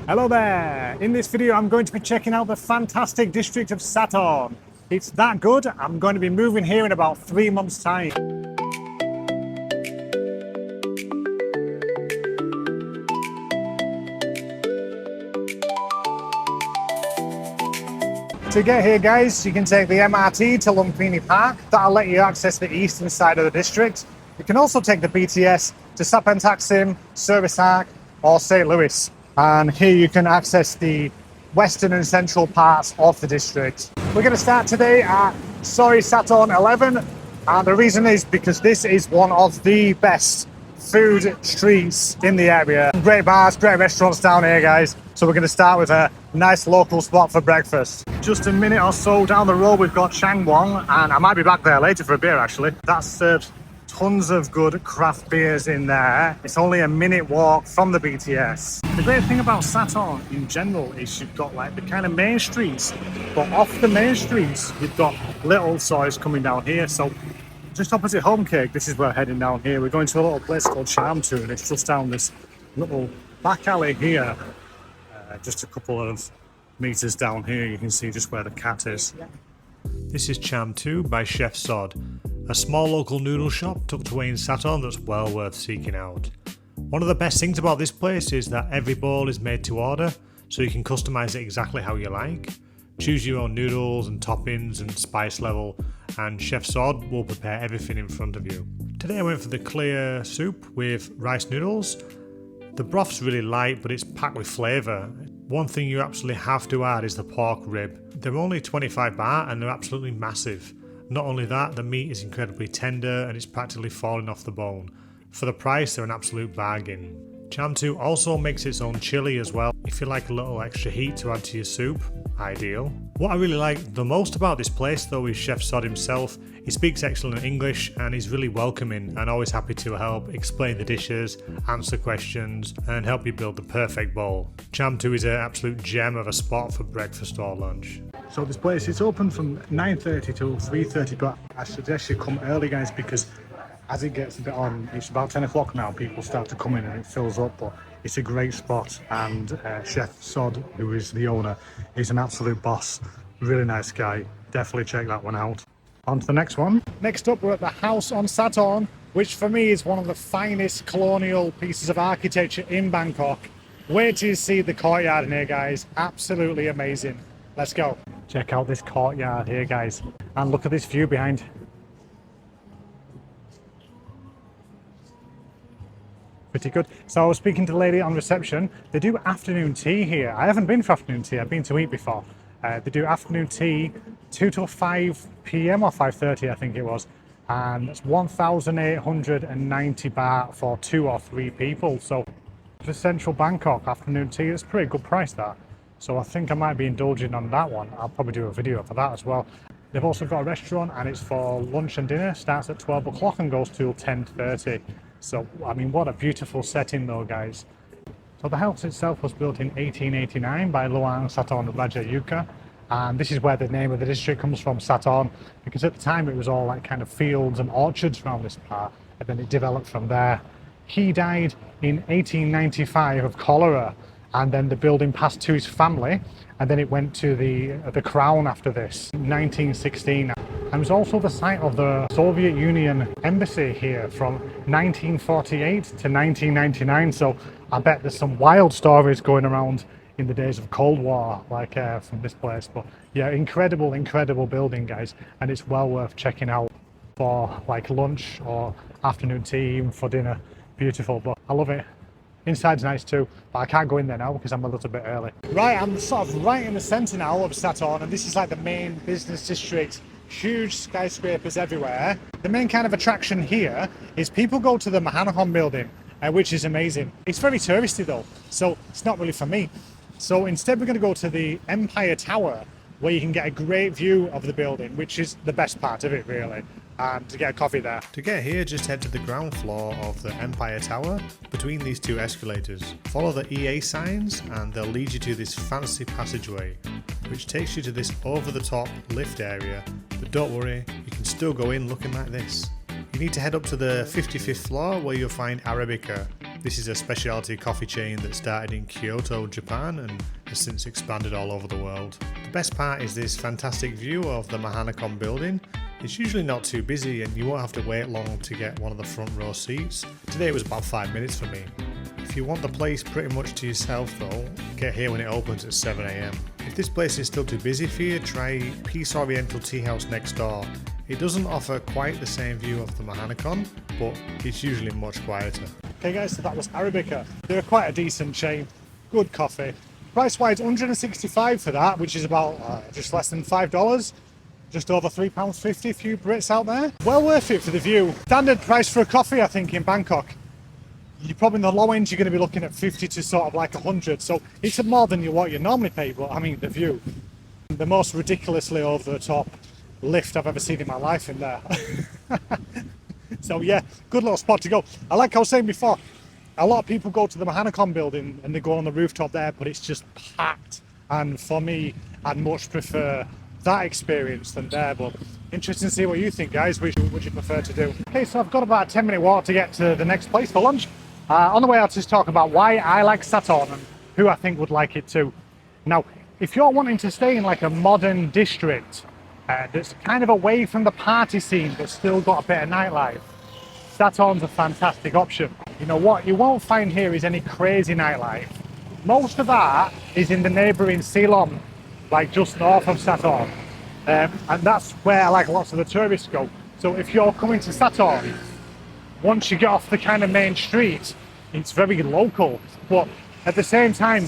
Hello there! In this video I'm going to be checking out the fantastic district of Sathorn. It's that good, I'm going to be moving here in about 3 months' time. To get here guys, you can take the MRT to Lumpini Park. That'll let you access the eastern side of the district. You can also take the BTS to Sathorn Taksim, Service Arc or St. Louis. And here you can access the western and central parts of the district. We're going to start today at Soi Sathorn 11, and the reason is because this is one of the best food streets in the area. Great bars, great restaurants down here guys. So we're going to start with a nice local spot for breakfast. Just a minute or so down the road we've got Changwon, and I might be back there later for a beer actually. That serves tons of good craft beers in there. It's only a minute walk from the BTS. The great thing about Sathorn in general is you've got like the kind of main streets, but off the main streets you've got little sois coming down here. So just opposite Home Cake, this is where we're heading down here. We're going to a little place called Charm2, and it's just down this little back alley here. Just a couple of meters down here, you can see just where the cat is. This is Charm2 by Chef Sod, a small local noodle shop tucked away in Sathorn that's well worth seeking out. One of the best things about this place is that every bowl is made to order, so you can customise it exactly how you like. Choose your own noodles and toppings and spice level, and Chef Sod will prepare everything in front of you. Today I went for the clear soup with rice noodles. The broth's really light, but it's packed with flavour. One thing you absolutely have to add is the pork rib. They're only 25 baht and they're absolutely massive. Not only that, the meat is incredibly tender and it's practically falling off the bone. For the price, they're an absolute bargain. Charm2 also makes its own chilli as well. If you like a little extra heat to add to your soup, ideal. What I really like the most about this place though is Chef Sod himself. He speaks excellent English and he's really welcoming and always happy to help explain the dishes, answer questions and help you build the perfect bowl. Charm2 is an absolute gem of a spot for breakfast or lunch. So this place is open from 9:30 till 3:30, but I suggest you come early guys, because as it gets a bit on, it's about 10 o'clock now, people start to come in and it fills up, but it's a great spot. And Chef Sod, who is the owner, is an absolute boss, really nice guy. Definitely check that one out. On to the next one. Next up, we're at the house on Sathorn, which for me is one of the finest colonial pieces of architecture in Bangkok. Wait till you see the courtyard in here guys, absolutely amazing. Let's go. Check out this courtyard here guys, and look at this view behind. Pretty good. So I was speaking to the lady on reception. They do afternoon tea here. I haven't been for afternoon tea, I've been to eat before. They do afternoon tea 2 till 5 p.m. or 5:30 I think it was, and it's 1,890 baht for 2 or 3 people. So for central Bangkok afternoon tea, it's a pretty good price that. So I think I might be indulging on that one. I'll probably do a video for that as well. They've also got a restaurant and it's for lunch and dinner, starts at 12 o'clock and goes till 10:30. So, I mean, what a beautiful setting though, guys. So the house itself was built in 1889 by Luang Sathorn Raja Yuka. And this is where the name of the district comes from, Sathorn, because at the time it was all like kind of fields and orchards around this part, and then it developed from there. He died in 1895 of cholera, and then the building passed to his family, and then it went to the crown after this, in 1916. And it was also the site of the Soviet Union embassy here from 1948 to 1999. So I bet there's some wild stories going around in the days of Cold War, like from this place. But yeah, incredible building, guys, and it's well worth checking out for like lunch or afternoon tea, even for dinner. Beautiful, but I love it. Inside's nice too, but I can't go in there now because I'm a little bit early. Right, I'm sort of right in the centre now of Sathorn, and this is like the main business district. Huge skyscrapers everywhere. The main kind of attraction here is people go to the Mahanakhon building, which is amazing. It's very touristy though, so it's not really for me. So instead we're going to go to the Empire Tower, where you can get a great view of the building, which is the best part of it really, and to get a coffee there. To get here, just head to the ground floor of the Empire Tower between these 2 escalators. Follow the EA signs and they'll lead you to this fancy passageway, which takes you to this over-the-top lift area. But don't worry, you can still go in looking like this. You need to head up to the 55th floor where you'll find Arabica. This is a specialty coffee chain that started in Kyoto, Japan and has since expanded all over the world. The best part is this fantastic view of the Mahanakon building. It's usually not too busy and you won't have to wait long to get one of the front row seats. Today it was about 5 minutes for me. If you want the place pretty much to yourself though, get here when it opens at 7 AM. If this place is still too busy for you, try Peace Oriental Tea House next door. It doesn't offer quite the same view of the Mahanakon, but it's usually much quieter. Okay guys, so that was Arabica. They're quite a decent chain, good coffee. Price wise, $165 for that, which is about just less than $5. Just over £3.50, a few Brits out there. Well worth it for the view. Standard price for a coffee, I think, in Bangkok. You're probably in the low end, you're going to be looking at 50 to sort of like 100. So it's more than what you normally pay, but I mean, the view. The most ridiculously over the top lift I've ever seen in my life in there. So yeah, good little spot to go. Like I was saying before, a lot of people go to the Mahanakon building and they go on the rooftop there, but it's just packed. And for me, I'd much prefer that experience than there, but interesting to see what you think, guys. Which would you prefer to do? Okay, so I've got about a 10-minute walk to get to the next place for lunch. On the way I'll just talk about why I like Sathorn and who I think would like it too. Now, if you're wanting to stay in like a modern district that's kind of away from the party scene but still got a bit of nightlife, Sathorn's a fantastic option. You know what you won't find here is any crazy nightlife. Most of that is in the neighbouring Ceylon, like just north of Sathorn, and that's where like lots of the tourists go. So if you're coming to Sathorn, once you get off the kind of main street, it's very local, but at the same time,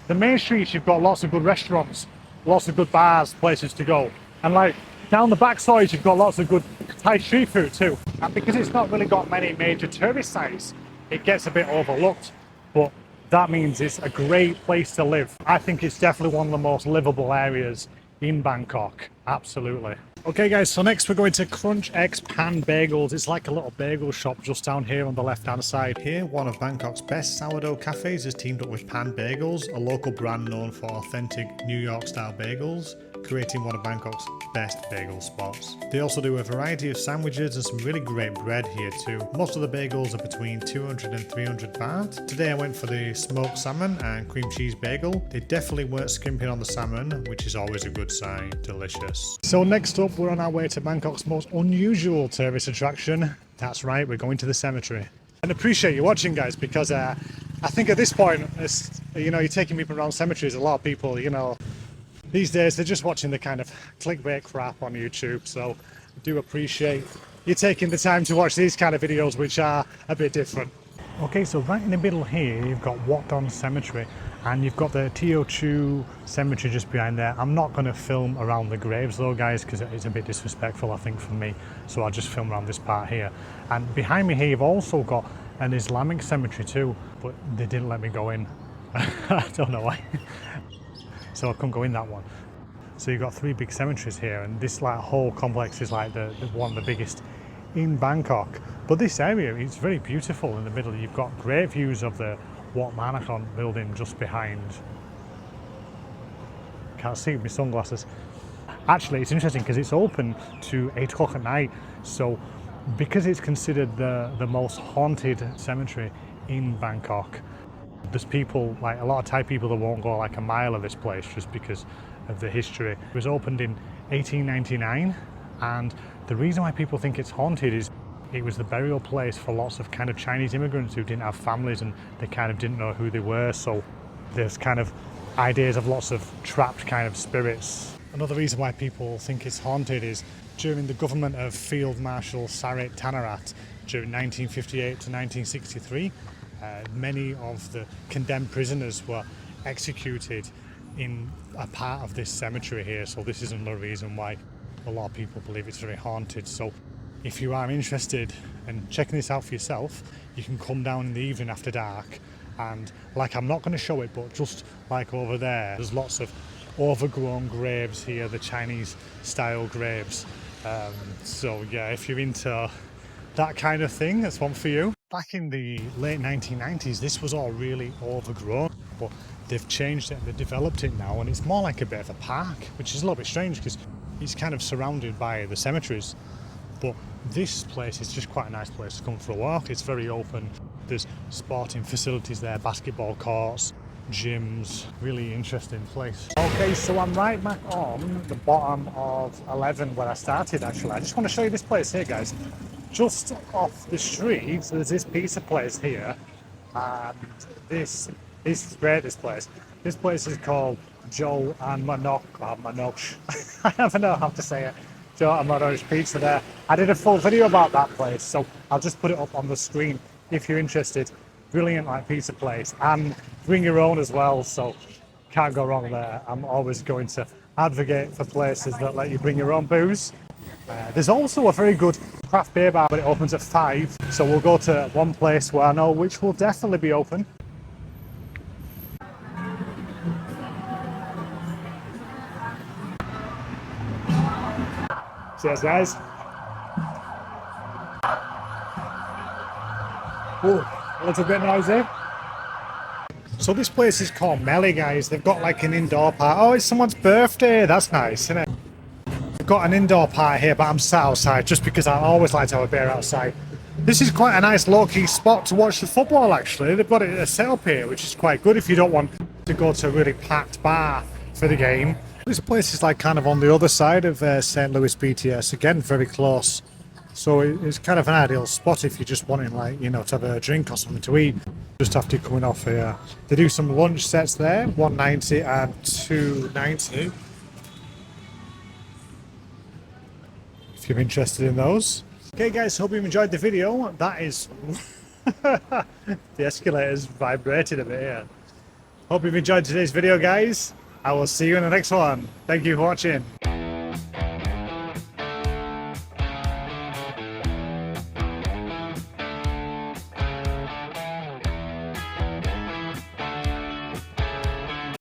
the main streets, you've got lots of good restaurants, lots of good bars, places to go, and like down the back sides, you've got lots of good Thai street food too. And because it's not really got many major tourist sites, it gets a bit overlooked, but that means it's a great place to live. I think it's definitely one of the most livable areas in Bangkok, absolutely. Okay guys, so next we're going to Crunch X Pan Bagels. It's like a little bagel shop just down here on the left hand side. Here, one of Bangkok's best sourdough cafes has teamed up with Pan Bagels, a local brand known for authentic New York style bagels, creating one of Bangkok's best bagel spots. They also do a variety of sandwiches and some really great bread here too. Most of the bagels are between 200 and 300 baht. Today I went for the smoked salmon and cream cheese bagel. They definitely weren't skimping on the salmon, which is always a good sign. Delicious. So next up, we're on our way to Bangkok's most unusual tourist attraction. That's right, we're going to the cemetery. And appreciate you watching, guys, because I think at this point, you're taking people around cemeteries. A lot of people, these days they're just watching the kind of clickbait crap on YouTube. So I do appreciate you taking the time to watch these kind of videos, which are a bit different. Okay, so right in the middle here, you've got Wat Don Cemetery, and you've got the Teochew Cemetery just behind there. I'm not going to film around the graves though, guys, because it's a bit disrespectful, I think, for me. So I'll just film around this part here. And behind me here, you've also got an Islamic cemetery too, but they didn't let me go in. I don't know why. So I couldn't go in that one. So you've got three big cemeteries here, and this like whole complex is like the one of the biggest in Bangkok. But this area is very beautiful in the middle. You've got great views of the Wat Mahanakon building just behind. Can't see with my sunglasses. Actually, it's interesting because it's open to 8 o'clock at night. So because it's considered the most haunted cemetery in Bangkok, there's people, like a lot of Thai people, that won't go like a mile of this place just because of the history. It was opened in 1899, and the reason why people think it's haunted is it was the burial place for lots of kind of Chinese immigrants who didn't have families and they kind of didn't know who they were. So there's kind of ideas of lots of trapped kind of spirits. Another reason why people think it's haunted is during the government of Field Marshal Sarit Tanarat during 1958 to 1963, many of the condemned prisoners were executed in a part of this cemetery here. So this is another reason why a lot of people believe it's very haunted. So if you are interested in checking this out for yourself, you can come down in the evening after dark, and like I'm not going to show it, but just like over there's lots of overgrown graves here, the Chinese style graves. So yeah, if you're into that kind of thing, that's one for you. Back in the late 1990s, this was all really overgrown, but they've changed it and they've developed it now, and it's more like a bit of a park, which is a little bit strange because it's kind of surrounded by the cemeteries. But this place is just quite a nice place to come for a walk. It's very open. There's sporting facilities there, basketball courts, gyms, really interesting place. Okay, so I'm right back on the bottom of 11 where I started actually. I just want to show you this place here, guys. Just off the street, so there's this pizza place here, and this is great, this place. This place is called Joe and Manoch. I never know how to say it. Joe and Manoch's Pizza there. I did a full video about that place, so I'll just put it up on the screen if you're interested. Brilliant like pizza place, and bring your own as well, so can't go wrong there. I'm always going to advocate for places that let you bring your own booze. There's also a very good craft beer bar, but it opens at 5, so we'll go to one place where I know which will definitely be open. Cheers, guys. Ooh, a little bit noisy. So this place is called Melly, guys. They've got like an indoor party. Oh, it's someone's birthday. That's nice, isn't it? They've got an indoor party here, but I'm sat outside just because I always like to have a beer outside. This is quite a nice low-key spot to watch the football, actually. They've got it set up here, which is quite good if you don't want to go to a really packed bar for the game. This place is like kind of on the other side of St. Louis BTS, again, very close. So it's kind of an ideal spot if you're just wanting, like, you know, to have a drink or something to eat just after coming off here. They do some lunch sets there, $1.90 and $2.90. If you're interested in those. Okay guys, hope you enjoyed the video. That is the escalator's vibrated a bit here. Hope you've enjoyed today's video, guys. I will see you in the next one. Thank you for watching.